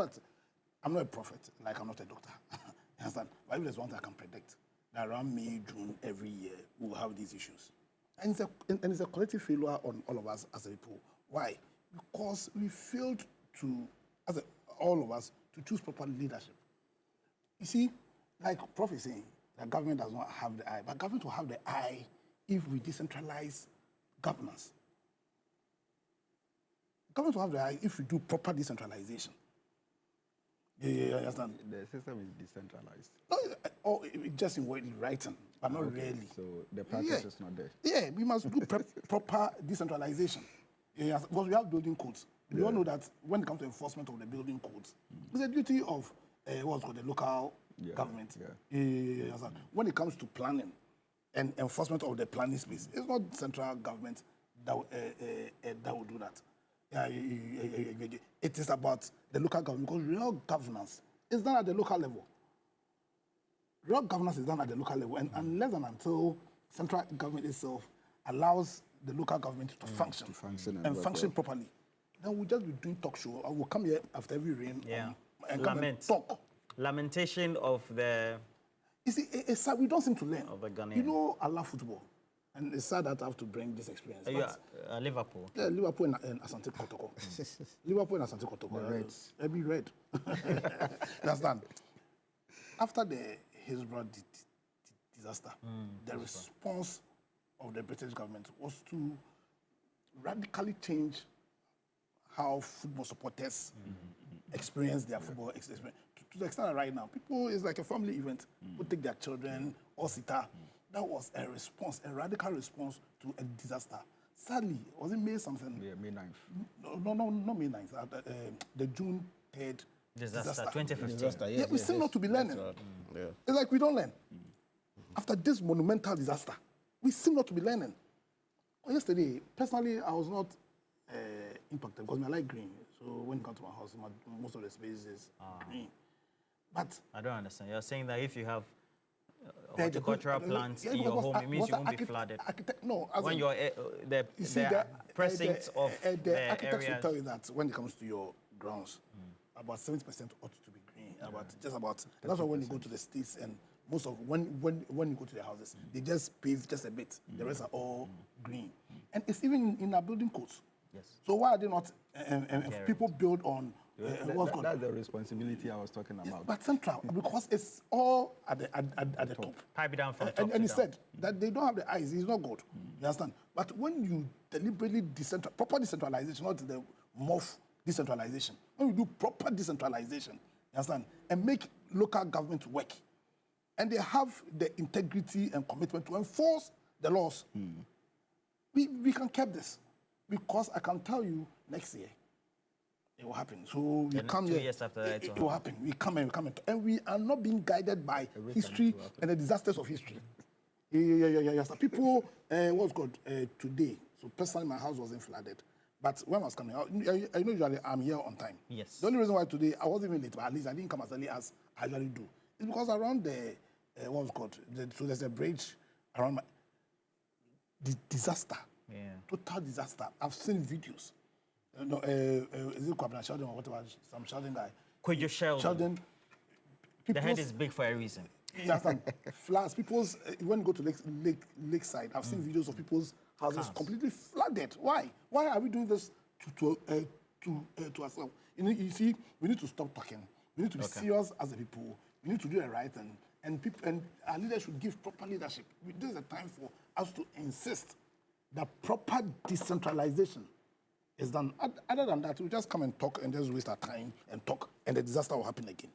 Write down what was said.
fact, I'm not a prophet, like I'm not a doctor. You understand? But if there's one thing I can predict, that around May, June every year, we'll have these issues. And it's a collective failure on all of us as a people. Why? Because we failed to, all of us, to choose proper leadership. You see, like Prof is saying, that government does not have the eye, but government will have the eye if we decentralize governance. Government will have the eye if we do proper decentralization. Yeah, understand? The system is decentralized. No, just in writing, but not really. So the practice is not there. Yeah, we must do proper decentralization. Yeah, because we have building codes. We all know that when it comes to enforcement of the building codes, it's a duty of what's called the local government. Yeah. When it comes to planning and enforcement of the planning space, it's not central government that will do that. It is about the local government, because real governance is done at the local level. Real governance is done at the local level, and unless and until central government itself allows the local government to function and function properly, then we'll just be doing talk show. I will come here after every rain and come and talk. Lamentation of the... You see, it's sad. We don't seem to learn. Of the Ghanaian. You know, I love football. And it's sad that I have to bring this experience. Are you Liverpool? Yeah, Liverpool and Asante Kotoko. Liverpool and Asante Kotoko. The Reds. Every red. Understand? After the Hillsborough disaster, the response of the British government was to radically change how football supporters experience their football experience. To the extent that right now, people, it's like a family event. People take their children, or sita. That was a response, a radical response to a disaster. Sadly, was it May something? Yeah, May 9th. No, not May 9th. The June 3rd disaster. 2015. Yeah, we seem not to be learning. It's like we don't learn. After this monumental disaster, we seem not to be learning. Yesterday, personally, I was not impacted because I like green. So when you come to my house, most of the space is green. But I don't understand. You're saying that if you have horticultural plants in your home, it means you won't be flooded. No, when you're the precincts of the architects will tell you that when it comes to your grounds, about 70% ought to be green. That's why when you go to the states and most of when you go to the houses, they just pave just a bit. The rest are all green, and it's even in our building codes. Yes. So why are they not? People build on. That's the responsibility I was talking about. But central, because it's all at the top. Pipe down from top and he said that they don't have the eyes. It's not good. You understand? But when you deliberately proper decentralization, not the morph decentralization. When you do proper decentralization, you understand, and make local government work, and they have the integrity and commitment to enforce the laws, we can keep this. Because I can tell you next year, it will happen. So we come 2 here. years after that, it will happen. We come and we are not being guided by history and the disasters of history. Yeah. So people, what's good today? So personally, my house wasn't flooded, but when I was coming out, I know usually I'm here on time. Yes. The only reason why today I wasn't even late, but at least I didn't come as early as I usually do, is because around the what's called so there's a bridge around the disaster. Yeah. Total disaster. I've seen videos. Is it Kwabena Sheldon or whatever? Some Sheldon guy. Could you Sheldon? The head is big for a reason. You understand? Floods. People's when you go to lakeside, I've seen videos of people's houses completely flooded. Why? Why are we doing this to ourselves? You see, we need to stop talking. We need to be serious as a people. We need to do the right thing, and our leaders should give proper leadership. This is a time for us to insist that proper decentralization is done. Other than that, we just come and talk and just waste our time and talk, and the disaster will happen again.